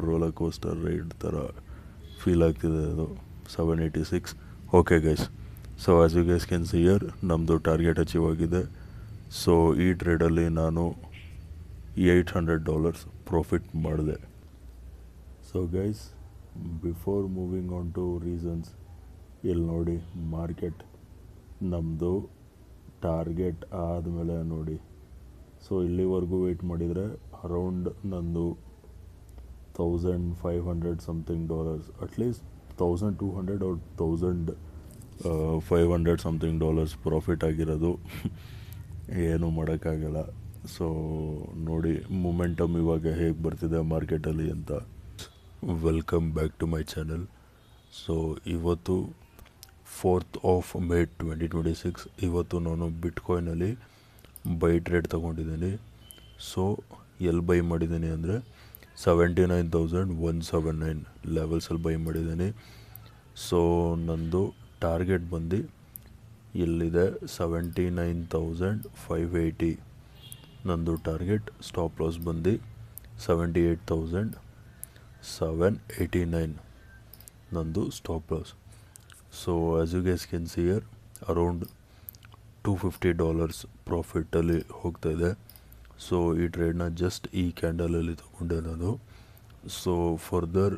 Roller coaster ride ಥರ feel ಆಗ್ತಿದೆ ಅದು 786. Okay guys, so as you guys can see here ನಮ್ಮದು target achieve ಆಗಿದೆ. ಸೊ ಈ ಟ್ರೇಡಲ್ಲಿ ನಾನು $800 ಪ್ರಾಫಿಟ್ ಮಾಡಿದೆ. So guys, before moving on to reasons, ಇಲ್ಲಿ ನೋಡಿ ಮಾರ್ಕೆಟ್ ನಮ್ಮದು ಟಾರ್ಗೆಟ್ ಆದಮೇಲೆ ನೋಡಿ. ಸೊ ಇಲ್ಲಿವರೆಗೂ ವೆಯ್ಟ್ ಮಾಡಿದರೆ ಅರೌಂಡ್ ನಂದು $1,500 something dollars, at least $1,200 or $1,500 something dollars profit ಆಗಿರೋದು. ಏನೂ ಮಾಡೋಕ್ಕಾಗಲ್ಲ. ಸೊ ನೋಡಿ ಮೊಮೆಂಟಮ್ ಇವಾಗ ಹೇಗೆ ಬರ್ತಿದೆ ಮಾರ್ಕೆಟಲ್ಲಿ ಅಂತ. Welcome back to my channel. So ಇವತ್ತು 4th of May 2026. ಇವತ್ತು ನಾನು ಬಿಟ್ಕಾಯಿನಲ್ಲಿ ಬೈ ಟ್ರೇಡ್ ತೊಗೊಂಡಿದ್ದೀನಿ. ಸೊ ಎಲ್ಲಿ ಬೈ ಮಾಡಿದ್ದೀನಿ ಅಂದರೆ 79,179 ಲೆವೆಲ್ಸಲ್ಲಿ ಬೈ ಮಾಡಿದ್ದೀನಿ. ಸೊ ನಂದು ಟಾರ್ಗೆಟ್ ಬಂದು ಇಲ್ಲಿದೆ 79,580. ನಂದು ಟಾರ್ಗೆಟ್. ಸ್ಟಾಪ್ ಲಾಸ್ ಬಂದು 78,789 ನಂದು stop loss. So as you guys can see here around $250 ಪ್ರಾಫಿಟ್ಟಲ್ಲಿ ಹೋಗ್ತಾಯಿದೆ. ಸೊ ಈ ಟ್ರೇಡ್ನ ಜಸ್ಟ್ ಈ ಕ್ಯಾಂಡಲಲ್ಲಿ ತೊಗೊಂಡೆ ನಾನು. ಸೊ ಫರ್ದರ್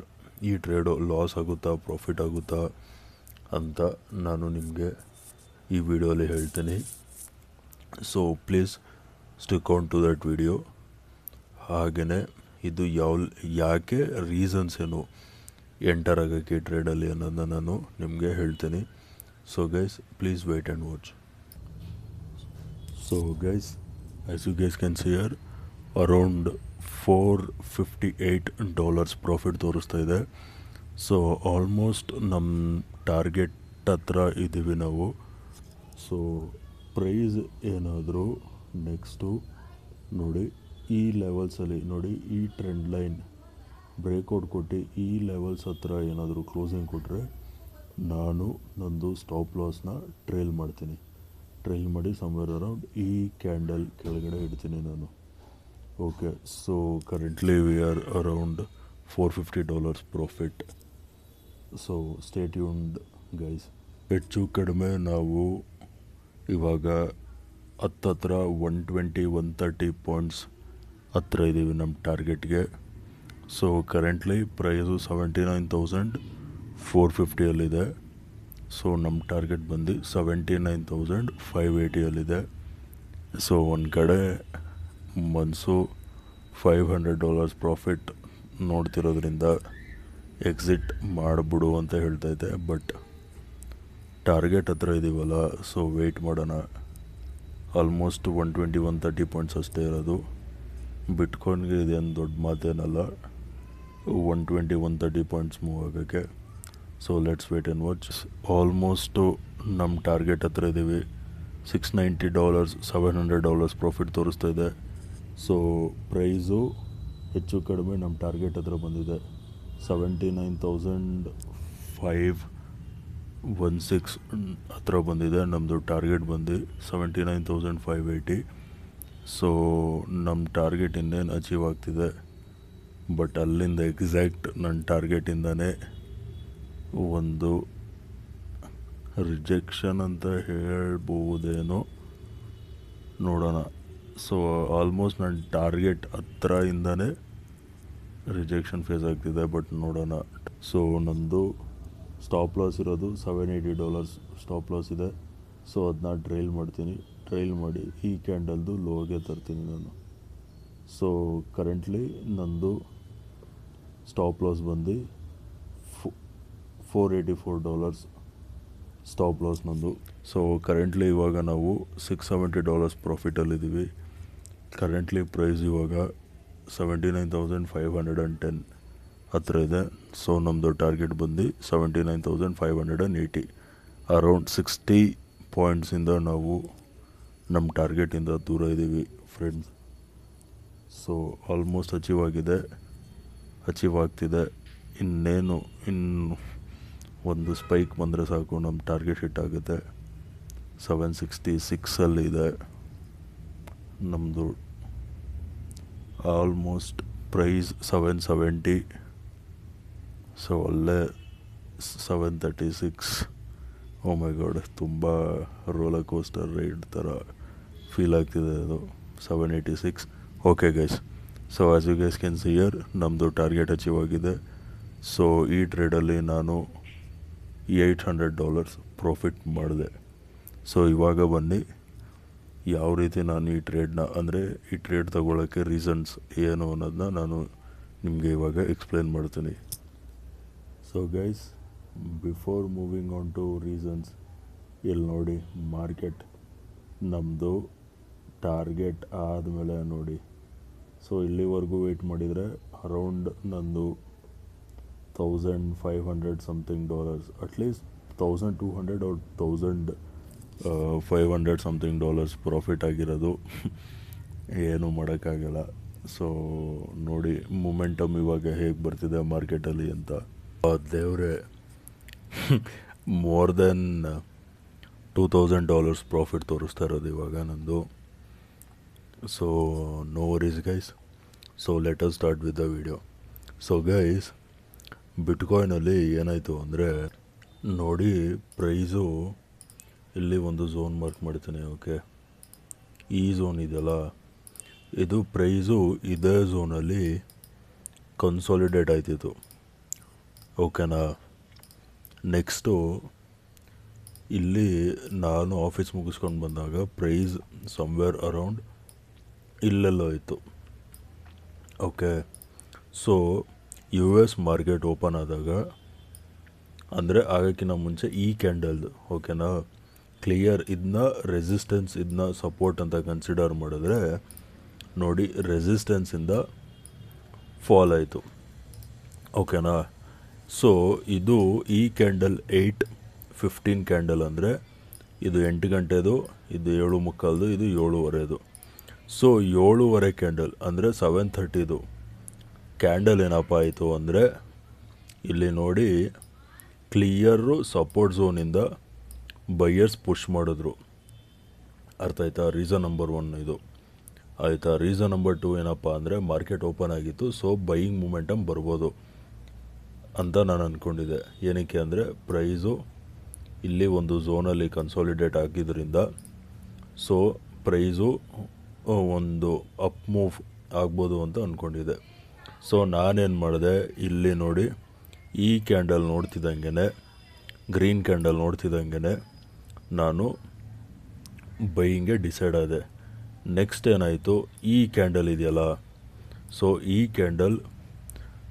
ಈ ಟ್ರೇಡು ಲಾಸ್ ಆಗುತ್ತಾ ಪ್ರಾಫಿಟ್ ಆಗುತ್ತಾ ಅಂತ ನಾನು ನಿಮಗೆ ಈ ವಿಡಿಯೋಲಿ ಹೇಳ್ತೀನಿ. So please stick on to that video. ಹಾಗೆಯೇ ಇದು ಯಾಕೆ ರೀಸನ್ಸ್ ಏನು ಎಂಟರ್ ಆಗೋಕ್ಕೆ ಟ್ರೇಡಲ್ಲಿ ಅನ್ನೋದನ್ನ ನಾನು ನಿಮಗೆ ಹೇಳ್ತೀನಿ. So guys, please wait and watch. So guys, as you guys can see here around $458 profit ತೋರಿಸ್ತಾ ಇದೆ. ಸೊ ಆಲ್ಮೋಸ್ಟ್ ನಮ್ಮ ಟಾರ್ಗೆಟ್ ಹತ್ರ ಇದ್ದೀವಿ ನಾವು. ಸೊ ಪ್ರೈಸ್ ಏನಾದರೂ ನೆಕ್ಸ್ಟು ನೋಡಿ ಈ ಲೆವೆಲ್ಸಲ್ಲಿ ನೋಡಿ, ಈ ಟ್ರೆಂಡ್ ಲೈನ್ ಬ್ರೇಕ್ಔಟ್ ಕೊಟ್ಟು ಈ ಲೆವೆಲ್ಸ್ ಹತ್ರ ಏನಾದರೂ ಕ್ಲೋಸಿಂಗ್ ಕೊಟ್ಟರೆ ನಾನು ನಂದು ಸ್ಟಾಪ್ ಲಾಸ್ನ ಟ್ರೇಲ್ ಮಾಡ್ತೀನಿ. ಟ್ರೇಲ್ ಮಾಡಿ ಸಮ್ವೇರ್ ಅರೌಂಡ್ ಈ ಕ್ಯಾಂಡಲ್ ಕೆಳಗಡೆ ಇಡ್ತೀನಿ ನಾನು. Okay, so currently we are around $450 profit. So stay tuned guys. ಹೆಚ್ಚು ಕಡಿಮೆ ನಾವು ಇವಾಗ ಹತ್ತತ್ರ 120-130 ಪಾಯಿಂಟ್ಸ್ ಹತ್ರ ಇದ್ದೀವಿ ನಮ್ಮ ಟಾರ್ಗೆಟ್ಗೆ. ಸೊ ಕರೆಂಟ್ಲಿ ಪ್ರೈಸು 79,450 ಸೊ ನಮ್ಮ ಟಾರ್ಗೆಟ್ ಬಂದು 79,580 ಸೊ ಒಂದು ಕಡೆ ಮನಸ್ಸು $500 ಪ್ರಾಫಿಟ್ ನೋಡ್ತಿರೋದ್ರಿಂದ ಎಕ್ಸಿಟ್ ಮಾಡಿಬಿಡು ಅಂತ ಹೇಳ್ತೈತೆ. ಬಟ್ ಟಾರ್ಗೆಟ್ ಹತ್ರ ಇದ್ದೀವಲ್ಲ, ಸೊ ವೆಯ್ಟ್ ಮಾಡೋಣ. ಆಲ್ಮೋಸ್ಟ್ 120-130 ಪಾಯಿಂಟ್ಸ್ ಅಷ್ಟೇ ಇರೋದು. ಬಿಟ್ಕಾಯಿನ್ಗೆ ಇದೇನು ದೊಡ್ಡ ಮಾತೇನಲ್ಲ 120-130 ಪಾಯಿಂಟ್ಸ್ ಮೂವ್ ಆಗೋಕ್ಕೆ. So let's wait and watch. Almost ನಮ್ಮ ಟಾರ್ಗೆಟ್ ಹತ್ರ ಇದ್ದೀವಿ. $690 $700 ಪ್ರಾಫಿಟ್ ತೋರಿಸ್ತಾ ಇದೆ. ಸೊ ಪ್ರೈಸು ಹೆಚ್ಚು ಕಡಿಮೆ ನಮ್ಮ ಟಾರ್ಗೆಟ್ ಹತ್ರ ಬಂದಿದೆ. 79,516 ಹತ್ರ ಬಂದಿದೆ. ನಮ್ಮದು ಟಾರ್ಗೆಟ್ ಬಂದು 79,580. ಸೊ ನಮ್ಮ ಟಾರ್ಗೆಟ್ ಇನ್ನೇನು ಅಚೀವ್ ಆಗ್ತಿದೆ. ಬಟ್ ಅಲ್ಲಿಂದ ಎಕ್ಸಾಕ್ಟ್ ನನ್ನ ಟಾರ್ಗೆಟಿಂದನೇ ಒಂದು ರಿಜೆಕ್ಷನ್ ಅಂತ ಹೇಳ್ಬೋದೇನೋ, ನೋಡೋಣ. ಸೊ ಆಲ್ಮೋಸ್ಟ್ ನನ್ನ ಟಾರ್ಗೆಟ್ ಹತ್ರದಿಂದನೇ ರಿಜೆಕ್ಷನ್ ಫೇಸ್ ಆಗ್ತಿದೆ. ಬಟ್ ನೋಡೋಣ. ಸೊ ನಂದು ಸ್ಟಾಪ್ ಲಾಸ್ ಇರೋದು $780 ಸ್ಟಾಪ್ ಲಾಸ್ ಇದೆ. ಸೊ ಅದನ್ನ ಟ್ರೈಲ್ ಮಾಡ್ತೀನಿ. ಟ್ರೈಲ್ ಮಾಡಿ ಈ ಕ್ಯಾಂಡಲ್ದು ಲೋಗೆ ತರ್ತೀನಿ ನಾನು. ಸೊ ಕರೆಂಟ್ಲಿ ನಂದು ಸ್ಟಾಪ್ ಲಾಸ್ ಬಂದು $484 ಸ್ಟಾಪ್ ಲಾಸ್ ನಂದು. ಸೊ ಕರೆಂಟ್ಲಿ ಇವಾಗ ನಾವು $670 ಪ್ರಾಫಿಟಲ್ಲಿದ್ದೀವಿ. ಕರೆಂಟ್ಲಿ ಪ್ರೈಸ್ ಇವಾಗ 79,510 ಹತ್ರ ಇದೆ. ಸೊ ನಮ್ಮದು ಟಾರ್ಗೆಟ್ ಬಂದು 79,580. ಅರೌಂಡ್ 60 ಪಾಯಿಂಟ್ಸಿಂದ ನಾವು ನಮ್ಮ ಟಾರ್ಗೆಟಿಂದ ದೂರ ಇದ್ದೀವಿ ಫ್ರೆಂಡ್ಸ್. ಸೊ ಆಲ್ಮೋಸ್ಟ್ ಅಚೀವ್ ಆಗಿದೆ, ಅಚೀವ್ ಆಗ್ತಿದೆ. ಇನ್ನೇನು ಒಂದು ಸ್ಪೈಕ್ ಬಂದರೆ ಸಾಕು, ನಮ್ಮ ಟಾರ್ಗೆಟ್ ಹಿಟ್ ಆಗುತ್ತೆ. 766 ನಮ್ಮದು. ಆಲ್ಮೋಸ್ಟ್ ಪ್ರೈಸ್ 770 ಸೊ ಒಳ್ಳೆ 736. ಓ ಮೈ ಗಾಡ್, ತುಂಬ ರೋಲರ್ ಕೋಸ್ಟರ್ ರೈಡ್ ಥರ ಫೀಲ್ ಆಗ್ತಿದೆ ಅದು. 786. Okay guys, so as you guys can see here ನಮ್ಮದು ಟಾರ್ಗೆಟ್ ಅಚೀವ್ ಆಗಿದೆ. ಸೊ ಈ ಟ್ರೇಡಲ್ಲಿ ನಾನು $800 ಪ್ರಾಫಿಟ್ ಮಾಡಿದೆ. ಸೊ ಇವಾಗ ಬನ್ನಿ ಯಾವ ರೀತಿ ನಾನು ಈ ಟ್ರೇಡ್ನ, ಅಂದರೆ ಈ ಟ್ರೇಡ್ ತಗೊಳ್ಳೋಕ್ಕೆ ರೀಸನ್ಸ್ ಏನು ಅನ್ನೋದನ್ನ ನಾನು ನಿಮಗೆ ಇವಾಗ ಎಕ್ಸ್ಪ್ಲೇನ್ ಮಾಡ್ತೀನಿ. So guys, before moving on to reasons, ಇಲ್ಲಿ ನೋಡಿ ಮಾರ್ಕೆಟ್ ನಮ್ಮದು ಟಾರ್ಗೆಟ್ ಆದಮೇಲೆ ನೋಡಿ, ಸೊ ಇಲ್ಲಿವರೆಗೂ ವೆಯ್ಟ್ ಮಾಡಿದರೆ ಅರೌಂಡ್ ನಂದು $1,500 something dollars, at least $1,200 or $1,500 something dollars profit ಆಗಿರೋದು. ಏನೂ ಮಾಡೋಕ್ಕಾಗಲ್ಲ. ಸೊ ನೋಡಿ ಮೊಮೆಂಟಮ್ ಇವಾಗ ಹೇಗೆ ಬರ್ತಿದೆ ಮಾರ್ಕೆಟಲ್ಲಿ ಅಂತ. ದೇವ್ರೆ, ಮೋರ್ ದೆನ್ $2,000 ಪ್ರಾಫಿಟ್ ತೋರಿಸ್ತಾ ಇರೋದು ಇವಾಗ ನಂದು. So no worries guys. So let us start with the video. So guys, ಬಿಟ್ಕಾಯಿನಲ್ಲಿ ಏನಾಯಿತು ಅಂದರೆ ನೋಡಿ, ಪ್ರೈಸು ಇಲ್ಲಿ ಒಂದು ಝೋನ್ ಮಾರ್ಕ್ ಮಾಡ್ತೀನಿ. ಓಕೆ, ಈ ಝೋನ್ ಇದೆಯಲ್ಲ, ಇದು ಪ್ರೈಸು ಇದೇ ಝೋನಲ್ಲಿ ಕನ್ಸಾಲಿಡೇಟ್ ಆಯ್ತಿತ್ತು. ಓಕೆನಾ. ನೆಕ್ಸ್ಟು ಇಲ್ಲಿ ನಾನು ಆಫೀಸ್ ಮುಗಿಸ್ಕೊಂಡು ಬಂದಾಗ ಪ್ರೈಸ್ ಸಮ್ವೇರ್ ಅರೌಂಡ್ ಇಲ್ಲೆಲ್ಲೋ ಇತ್ತು. Okay, so US market open ಆದಾಗ, ಅಂದರೆ ಆಗೋಕ್ಕಿಂತ ಮುಂಚೆ ಈ ಕ್ಯಾಂಡಲ್ದು, ಓಕೆನಾ, ಕ್ಲಿಯರ್ ಇದನ್ನ ರೆಸಿಸ್ಟೆನ್ಸ್, ಇದನ್ನ ಸಪೋರ್ಟ್ ಅಂತ ಕನ್ಸಿಡರ್ ಮಾಡಿದ್ರೆ ನೋಡಿ ರೆಸಿಸ್ಟೆನ್ಸಿಂದ ಫಾಲ್ ಆಯಿತು. ಓಕೆನಾ. ಸೊ ಇದು ಈ ಕ್ಯಾಂಡಲ್ 8:15 ಕ್ಯಾಂಡಲ್, ಅಂದರೆ ಇದು 8 ಗಂಟೆದು, ಇದು 7:45, ಇದು 7:15. ಸೊ 7:15 ಕ್ಯಾಂಡಲ್ ಅಂದರೆ 7:30 ಕ್ಯಾಂಡಲ್ ಏನಪ್ಪ ಆಯಿತು ಅಂದರೆ ಇಲ್ಲಿ ನೋಡಿ ಕ್ಲಿಯರು ಸಪೋರ್ಟ್ ಝೋನಿಂದ ಬೈಯರ್ಸ್ ಪುಷ್ ಮಾಡಿದ್ರು. ಅರ್ಥ ಆಯ್ತಾ? ರೀಸನ್ ನಂಬರ್ 1 ಇದು ಆಯಿತಾ. ರೀಸನ್ ನಂಬರ್ 2 ಏನಪ್ಪ ಅಂದರೆ ಮಾರ್ಕೆಟ್ ಓಪನ್ ಆಗಿತ್ತು, ಸೊ ಬೈಯಿಂಗ್ ಮೂಮೆಂಟಮ್ ಬರ್ಬೋದು ಅಂತ ನಾನು ಅಂದ್ಕೊಂಡಿದ್ದೆ. ಏನಕ್ಕೆ ಅಂದರೆ ಪ್ರೈಸು ಇಲ್ಲಿ ಒಂದು ಝೋನಲ್ಲಿ ಕನ್ಸಾಲಿಡೇಟ್ ಆಗಿದ್ದರಿಂದ, ಸೊ ಪ್ರೈಸು ಒಂದು ಅಪ್ ಮೂವ್ ಆಗ್ಬೋದು ಅಂತ ಅಂದ್ಕೊಂಡಿದ್ದೆ. ಸೊ ನಾನೇನು ಮಾಡಿದೆ, ಇಲ್ಲಿ ನೋಡಿ ಈ ಕ್ಯಾಂಡಲ್ ನೋಡ್ತಿದ್ದಂಗೆ, ಗ್ರೀನ್ ಕ್ಯಾಂಡಲ್ ನೋಡ್ತಿದ್ದಂಗೆ ನಾನು ಬೈಯಿಂಗ್ಗೆ ಡಿಸೈಡ್ ಆದೆ. ನೆಕ್ಸ್ಟ್ ಏನಾಯಿತು, ಈ ಕ್ಯಾಂಡಲ್ ಇದೆಯಲ್ಲ, ಸೊ ಈ ಕ್ಯಾಂಡಲ್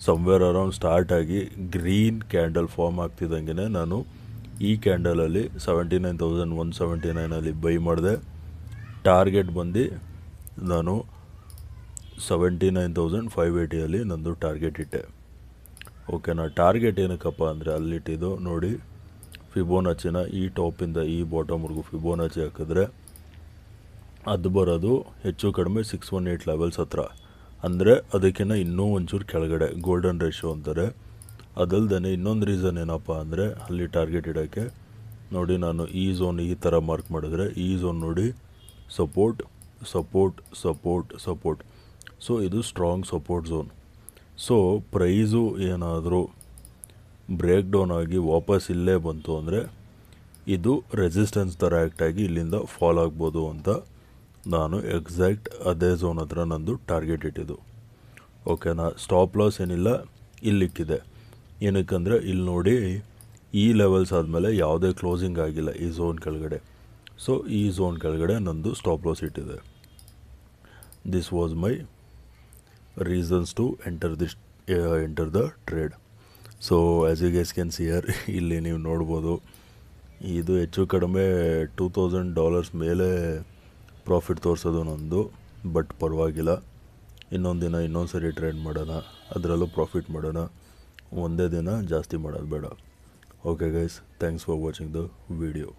ಸಮ್ವೇರ್ ಅರೌಂಡ್ ಸ್ಟಾರ್ಟ್ ಆಗಿ ಗ್ರೀನ್ ಕ್ಯಾಂಡಲ್ ಫಾರ್ಮ್ ಆಗ್ತಿದ್ದಂಗೆ ನಾನು ಈ ಕ್ಯಾಂಡಲಲ್ಲಿ 79,179 ಬೈ ಮಾಡಿದೆ. ಟಾರ್ಗೆಟ್ ಬಂದು ನಾನು 79,580 ನಂದು ಟಾರ್ಗೆಟ್ ಇಟ್ಟೆ. ಓಕೆನಾ. ಟಾರ್ಗೆಟ್ ಏನಕ್ಕಪ್ಪ ಅಂದರೆ ಅಲ್ಲಿಟ್ಟಿದ್ದು ನೋಡಿ, ಫಿಬೋನಾಚಿನ ಈ ಟಾಪಿಂದ ಈ ಬಾಟಮ್ವರೆಗೂ ಫಿಬೋನಾಚಿ ಹಾಕಿದ್ರೆ ಅದು ಬರೋದು ಹೆಚ್ಚು ಕಡಿಮೆ 618 ಲೆವೆಲ್ಸ್ ಹತ್ರ, ಅಂದರೆ ಅದಕ್ಕಿಂತ ಇನ್ನೂ ಒಂಚೂರು ಕೆಳಗಡೆ, ಗೋಲ್ಡನ್ ರೇಷೋ ಅಂತಾರೆ. ಅದಲ್ದೇ ಇನ್ನೊಂದು ರೀಸನ್ ಏನಪ್ಪ ಅಂದರೆ ಅಲ್ಲಿ ಟಾರ್ಗೆಟ್ ಇಡೋಕ್ಕೆ ನೋಡಿ, ನಾನು ಈ ಝೋನ್ ಈ ಥರ ಮಾರ್ಕ್ ಮಾಡಿದ್ರೆ ಈ ಝೋನ್ ನೋಡಿ support support support support, so ಇದು strong support zone. So price ಏನಾದರೂ ಬ್ರೇಕ್ ಡೌನ್ ಆಗಿ ವಾಪಸ್ ಇಲ್ಲೇ ಬಂತು ಅಂದರೆ ಇದು ರೆಸಿಸ್ಟೆನ್ಸ್ ಥರ ಆ್ಯಕ್ಟಾಗಿ ಇಲ್ಲಿಂದ ಫಾಲ್ ಆಗ್ಬೋದು ಅಂತ ನಾನು ಎಕ್ಸಾಕ್ಟ್ ಅದೇ ಝೋನ್ ಹತ್ರ ನಂದು ಟಾರ್ಗೆಟ್ ಇಟ್ಟಿದ್ದು. ಓಕೆನಾ. ಸ್ಟಾಪ್ ಲಾಸ್ ಏನಿಲ್ಲ, ಇಲ್ಲಿಕ್ಕಿದೆ. ಏನಕ್ಕಂದರೆ ಇಲ್ಲಿ ನೋಡಿ ಈ ಲೆವೆಲ್ಸ್ ಆದಮೇಲೆ ಯಾವುದೇ ಕ್ಲೋಸಿಂಗ್ ಆಗಿಲ್ಲ ಈ ಝೋನ್ ಕೆಳಗಡೆ. ಸೊ ಈ ಝೋನ್ ಕೆಳಗಡೆ ನಂದು ಸ್ಟಾಪ್ ಲಾಸ್ ಇಟ್ಟಿದೆ. This was my reasons to enter the trade. So as you guys can see here, ಇಲ್ಲಿ ನೀವು ನೋಡ್ಬೋದು ಇದು ಹೆಚ್ಚು ಕಡಿಮೆ $2,000 ಮೇಲೆ ಪ್ರಾಫಿಟ್ ತೋರಿಸೋದು ನಂದು. ಬಟ್ ಪರವಾಗಿಲ್ಲ, ಇನ್ನೊಂದು ದಿನ ಇನ್ನೊಂದು ಸರಿ ಟ್ರೇಡ್ ಮಾಡೋಣ, ಅದರಲ್ಲೂ ಪ್ರಾಫಿಟ್ ಮಾಡೋಣ, ಒಂದೇ ದಿನ ಜಾಸ್ತಿ ಮಾಡೋದು ಬೇಡ. Okay guys, thanks for watching the video.